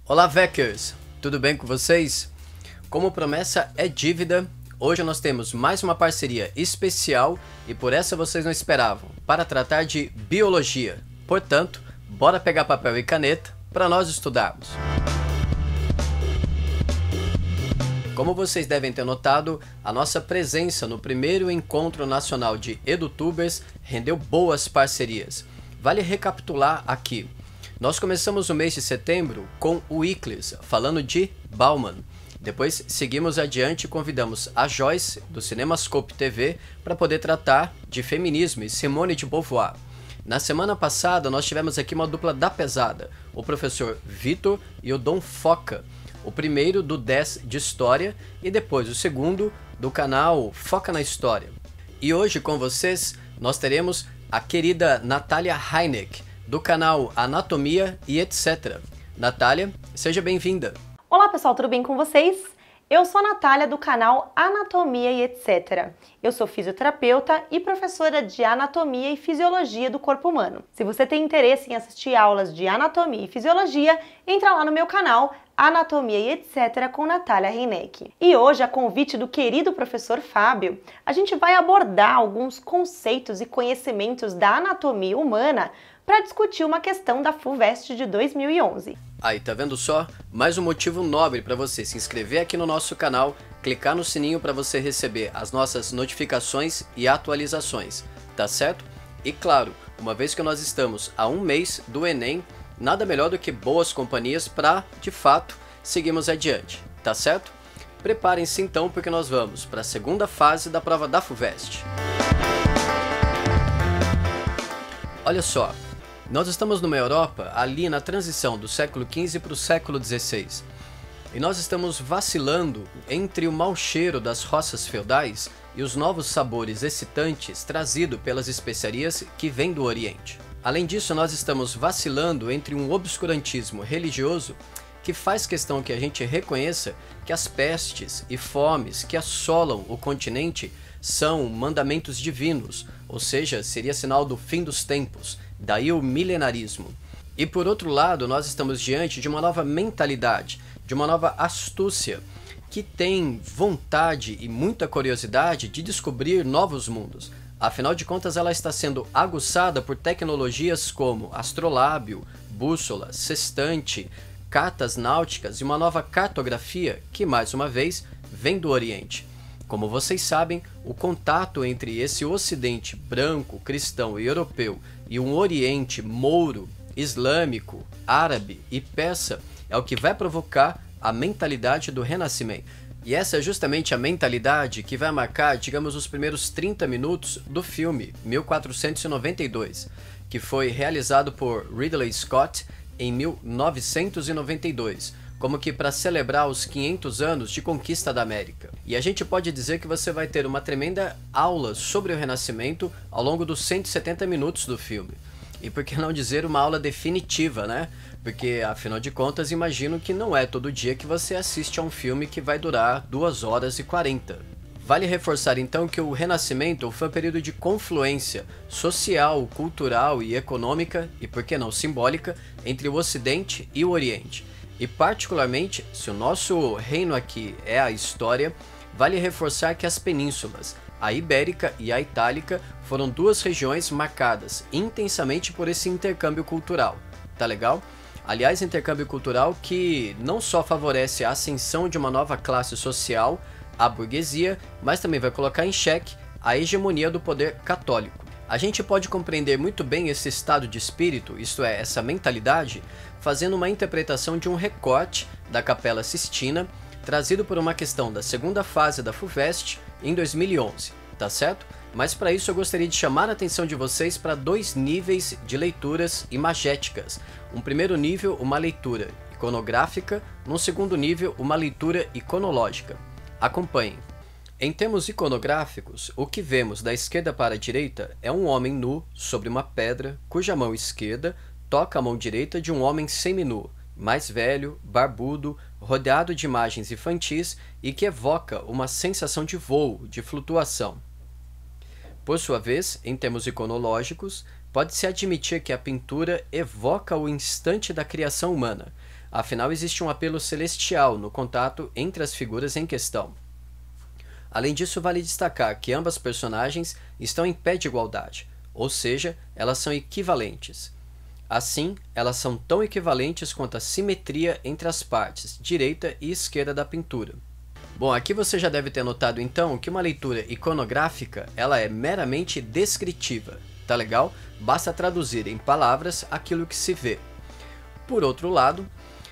Olá, Veckers! Tudo bem com vocês? Como promessa é dívida, hoje nós temos mais uma parceria especial e por essa vocês não esperavam, para tratar de biologia. Portanto, bora pegar papel e caneta para nós estudarmos. Como vocês devem ter notado, a nossa presença no primeiro encontro nacional de EduTubers rendeu boas parcerias. Vale recapitular aqui. Nós começamos o mês de setembro com o Iclis, falando de Bauman. Depois seguimos adiante e convidamos a Joyce, do Cinemascope TV, para poder tratar de feminismo e Simone de Beauvoir. Na semana passada nós tivemos aqui uma dupla da pesada, o professor Vitor e o Dom Foca. O primeiro do 10 de História e depois o segundo do canal Foca na História. E hoje com vocês nós teremos a querida Natália Heineck, do canal Anatomia e etc. Natália, seja bem-vinda. Olá pessoal, tudo bem com vocês? Eu sou a Natália do canal Anatomia e etc. Eu sou fisioterapeuta e professora de Anatomia e Fisiologia do Corpo Humano. Se você tem interesse em assistir aulas de Anatomia e Fisiologia, entra lá no meu canal Anatomia e etc. com Natália Heineck. E hoje, a convite do querido professor Fábio, a gente vai abordar alguns conceitos e conhecimentos da anatomia humana para discutir uma questão da FUVEST de 2011. Aí, tá vendo só? Mais um motivo nobre para você se inscrever aqui no nosso canal, clicar no sininho para você receber as nossas notificações e atualizações, tá certo? E claro, uma vez que nós estamos a um mês do Enem, nada melhor do que boas companhias para, de fato, seguirmos adiante, tá certo? Preparem-se então porque nós vamos para a segunda fase da prova da FUVEST. Olha só. Nós estamos numa Europa ali na transição do século XV para o século XVI. E nós estamos vacilando entre o mau cheiro das roças feudais e os novos sabores excitantes trazidos pelas especiarias que vêm do Oriente. Além disso, nós estamos vacilando entre um obscurantismo religioso que faz questão que a gente reconheça que as pestes e fomes que assolam o continente são mandamentos divinos, ou seja, seria sinal do fim dos tempos. Daí o milenarismo. E por outro lado, nós estamos diante de uma nova mentalidade, de uma nova astúcia, que tem vontade e muita curiosidade de descobrir novos mundos. Afinal de contas, ela está sendo aguçada por tecnologias como astrolábio, bússola, sextante, cartas náuticas e uma nova cartografia que, mais uma vez, vem do Oriente. Como vocês sabem, o contato entre esse Ocidente branco, cristão e europeu e um Oriente mouro, islâmico, árabe e persa é o que vai provocar a mentalidade do Renascimento. E essa é justamente a mentalidade que vai marcar, digamos, os primeiros 30 minutos do filme 1492, que foi realizado por Ridley Scott em 1992. Como que para celebrar os 500 anos de conquista da América. E a gente pode dizer que você vai ter uma tremenda aula sobre o Renascimento ao longo dos 170 minutos do filme. E por que não dizer uma aula definitiva, né? Porque, afinal de contas, imagino que não é todo dia que você assiste a um filme que vai durar 2 horas e 40. Vale reforçar então que o Renascimento foi um período de confluência social, cultural e econômica, e por que não simbólica, entre o Ocidente e o Oriente. E particularmente, se o nosso reino aqui é a história, vale reforçar que as penínsulas, a Ibérica e a Itálica, foram 2 regiões marcadas intensamente por esse intercâmbio cultural. Tá legal? Aliás, intercâmbio cultural que não só favorece a ascensão de uma nova classe social, a burguesia, mas também vai colocar em xeque a hegemonia do poder católico. A gente pode compreender muito bem esse estado de espírito, isto é, essa mentalidade, fazendo uma interpretação de um recorte da Capela Sistina, trazido por uma questão da segunda fase da FUVEST em 2011, tá certo? Mas para isso eu gostaria de chamar a atenção de vocês para 2 níveis de leituras imagéticas. Um primeiro nível, uma leitura iconográfica, num segundo nível, uma leitura iconológica. Acompanhem. Em termos iconográficos, o que vemos da esquerda para a direita é um homem nu sobre uma pedra, cuja mão esquerda toca a mão direita de um homem seminu, mais velho, barbudo, rodeado de imagens infantis e que evoca uma sensação de voo, de flutuação. Por sua vez, em termos iconológicos, pode-se admitir que a pintura evoca o instante da criação humana, Afinal, existe um apelo celestial no contato entre as figuras em questão. Além disso, vale destacar que ambas personagens estão em pé de igualdade, ou seja, elas são equivalentes. Assim, elas são tão equivalentes quanto a simetria entre as partes direita e esquerda da pintura. Bom, aqui você já deve ter notado então que uma leitura iconográfica ela é meramente descritiva, tá legal? Basta traduzir em palavras aquilo que se vê. Por outro lado,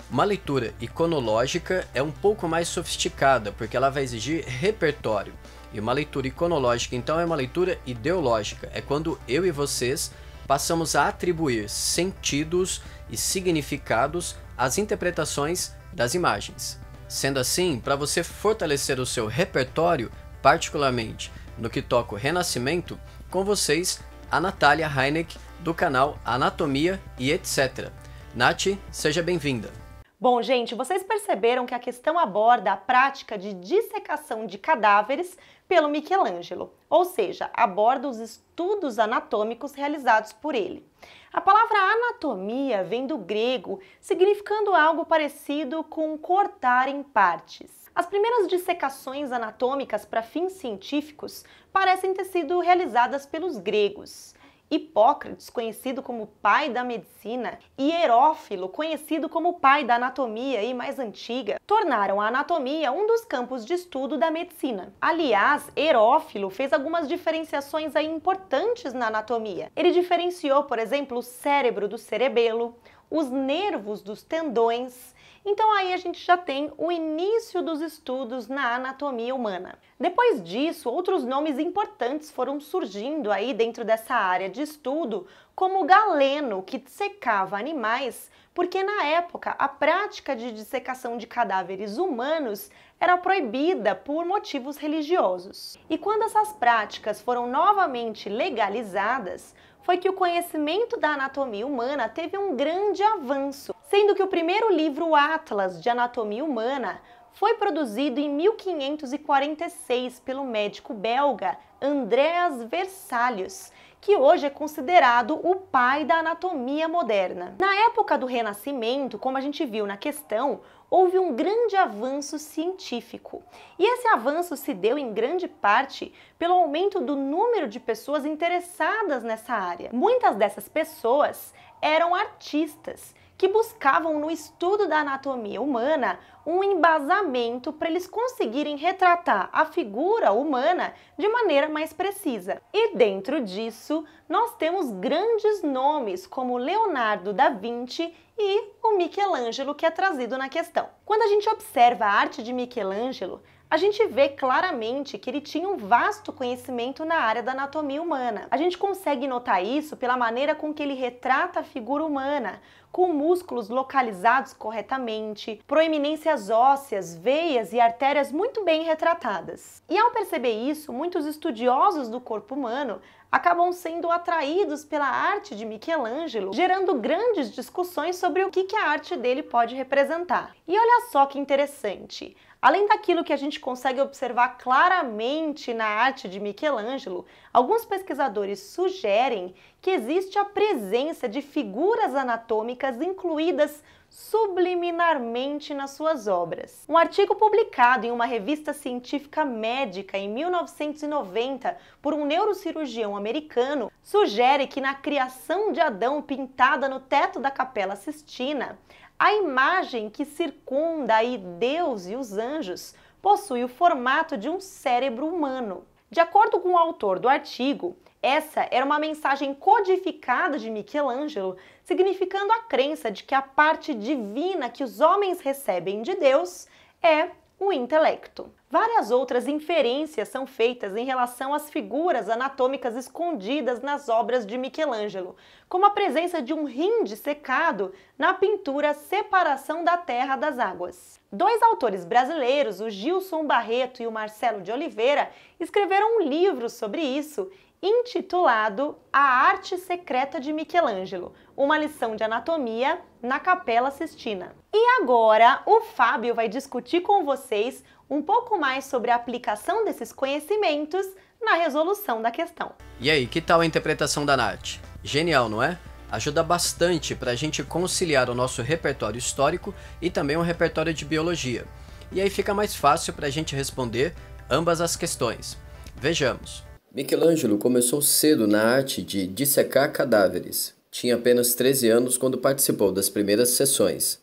uma leitura iconológica é um pouco mais sofisticada, porque ela vai exigir repertório. E uma leitura iconológica, então, é uma leitura ideológica. É quando eu e vocês passamos a atribuir sentidos e significados às interpretações das imagens. Sendo assim, para você fortalecer o seu repertório, particularmente no que toca o Renascimento, com vocês, a Natália Heineck, do canal Anatomia e etc. Nath, seja bem-vinda. Bom, gente, vocês perceberam que a questão aborda a prática de dissecação de cadáveres pelo Michelangelo, ou seja, aborda os estudos anatômicos realizados por ele. A palavra anatomia vem do grego, significando algo parecido com cortar em partes. As primeiras dissecações anatômicas para fins científicos parecem ter sido realizadas pelos gregos. Hipócrates, conhecido como pai da medicina, e Herófilo, conhecido como pai da anatomia e mais antiga, tornaram a anatomia um dos campos de estudo da medicina. Aliás, Herófilo fez algumas diferenciações aí importantes na anatomia. Ele diferenciou, por exemplo, o cérebro do cerebelo, os nervos dos tendões. Então aí a gente já tem o início dos estudos na anatomia humana. Depois disso, outros nomes importantes foram surgindo aí dentro dessa área de estudo, como Galeno, que dissecava animais, porque na época a prática de dissecação de cadáveres humanos era proibida por motivos religiosos. E quando essas práticas foram novamente legalizadas, foi que o conhecimento da anatomia humana teve um grande avanço, sendo que o primeiro livro Atlas de Anatomia Humana foi produzido em 1546 pelo médico belga Andreas Vesalius, que hoje é considerado o pai da anatomia moderna. Na época do Renascimento, como a gente viu na questão, houve um grande avanço científico. E esse avanço se deu em grande parte pelo aumento do número de pessoas interessadas nessa área. Muitas dessas pessoas eram artistas, que buscavam no estudo da anatomia humana um embasamento para eles conseguirem retratar a figura humana de maneira mais precisa. E dentro disso, nós temos grandes nomes como Leonardo da Vinci e o Michelangelo, que é trazido na questão. Quando a gente observa a arte de Michelangelo, a gente vê claramente que ele tinha um vasto conhecimento na área da anatomia humana. A gente consegue notar isso pela maneira com que ele retrata a figura humana, com músculos localizados corretamente, proeminências ósseas, veias e artérias muito bem retratadas. E ao perceber isso, muitos estudiosos do corpo humano acabam sendo atraídos pela arte de Michelangelo, gerando grandes discussões sobre o que a arte dele pode representar. E olha só que interessante! Além daquilo que a gente consegue observar claramente na arte de Michelangelo, alguns pesquisadores sugerem que existe a presença de figuras anatômicas incluídas subliminarmente nas suas obras. Um artigo publicado em uma revista científica médica em 1990 por um neurocirurgião americano sugere que na criação de Adão pintada no teto da Capela Sistina, a imagem que circunda aí Deus e os anjos possui o formato de um cérebro humano. De acordo com o autor do artigo, essa era uma mensagem codificada de Michelangelo, significando a crença de que a parte divina que os homens recebem de Deus é o intelecto. Várias outras inferências são feitas em relação às figuras anatômicas escondidas nas obras de Michelangelo, como a presença de um rim dissecado na pintura Separação da Terra das Águas. Dois autores brasileiros, o Gilson Barreto e o Marcelo de Oliveira, escreveram um livro sobre isso, intitulado A Arte Secreta de Michelangelo, uma lição de anatomia na Capela Sistina. E agora o Fábio vai discutir com vocês um pouco mais sobre a aplicação desses conhecimentos na resolução da questão. E aí, que tal a interpretação da Nath? Genial, não é? ajuda bastante para a gente conciliar o nosso repertório histórico e também um repertório de biologia. E aí fica mais fácil para a gente responder ambas as questões. Vejamos. Michelangelo começou cedo na arte de dissecar cadáveres. Tinha apenas 13 anos quando participou das primeiras sessões.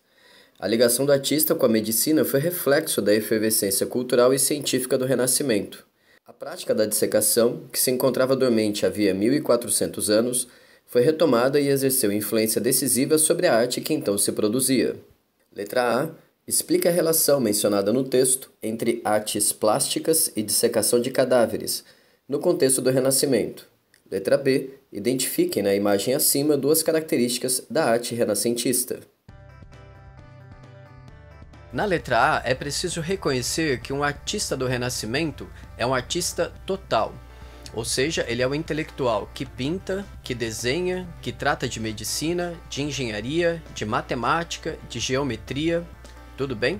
A ligação do artista com a medicina foi reflexo da efervescência cultural e científica do Renascimento. A prática da dissecação, que se encontrava dormente havia 1400 anos, foi retomada e exerceu influência decisiva sobre a arte que então se produzia. Letra A. Explica a relação mencionada no texto entre artes plásticas e dissecação de cadáveres, no contexto do Renascimento. Letra B. Identifique na imagem acima duas características da arte renascentista. Na letra A, é preciso reconhecer que um artista do Renascimento é um artista total, ou seja, ele é um intelectual que pinta, que desenha, que trata de medicina, de engenharia, de matemática, de geometria, tudo bem?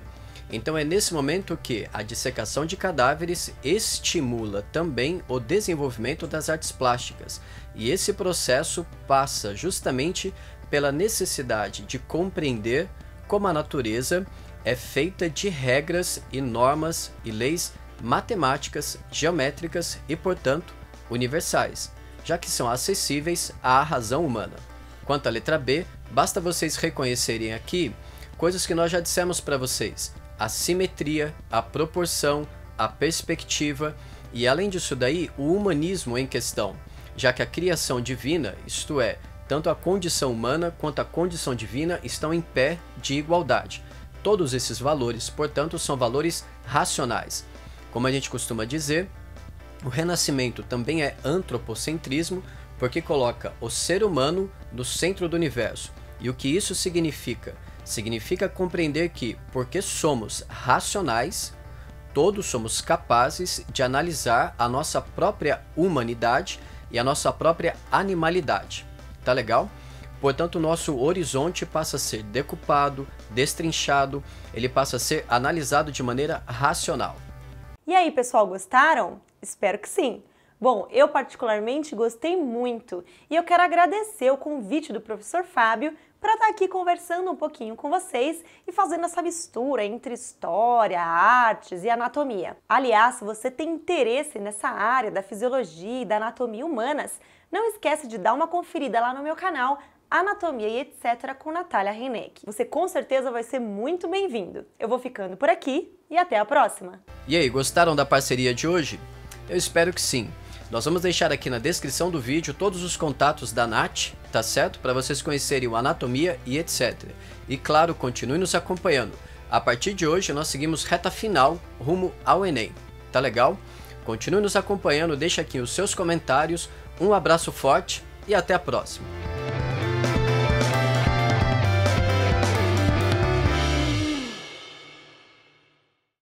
Então é nesse momento que a dissecação de cadáveres estimula também o desenvolvimento das artes plásticas, e esse processo passa justamente pela necessidade de compreender como a natureza é feita de regras e normas e leis matemáticas, geométricas e, portanto, universais, já que são acessíveis à razão humana. Quanto à letra B, basta vocês reconhecerem aqui coisas que nós já dissemos para vocês: a simetria, a proporção, a perspectiva e, além disso daí, o humanismo em questão, já que a criação divina, isto é, tanto a condição humana quanto a condição divina estão em pé de igualdade. Todos esses valores, portanto, são valores racionais. Como a gente costuma dizer, o Renascimento também é antropocentrismo, porque coloca o ser humano no centro do universo. E o que isso significa? Significa compreender que, porque somos racionais, todos somos capazes de analisar a nossa própria humanidade e a nossa própria animalidade. Tá legal? Portanto, o nosso horizonte passa a ser decupado, destrinchado, ele passa a ser analisado de maneira racional. E aí, pessoal, gostaram? Espero que sim! Bom, eu particularmente gostei muito e eu quero agradecer o convite do professor Fábio para estar aqui conversando um pouquinho com vocês e fazendo essa mistura entre história, artes e anatomia. Aliás, se você tem interesse nessa área da fisiologia e da anatomia humanas, não esquece de dar uma conferida lá no meu canal Anatomia e Etc. com Natália Reineck. Você com certeza vai ser muito bem-vindo. Eu vou ficando por aqui e até a próxima! E aí, gostaram da parceria de hoje? Eu espero que sim. Nós vamos deixar aqui na descrição do vídeo todos os contatos da Nath, tá certo? Para vocês conhecerem o Anatomia e Etc. E claro, continue nos acompanhando. A partir de hoje nós seguimos reta final rumo ao Enem. Tá legal? Continue nos acompanhando, deixa aqui os seus comentários. Um abraço forte e até a próxima!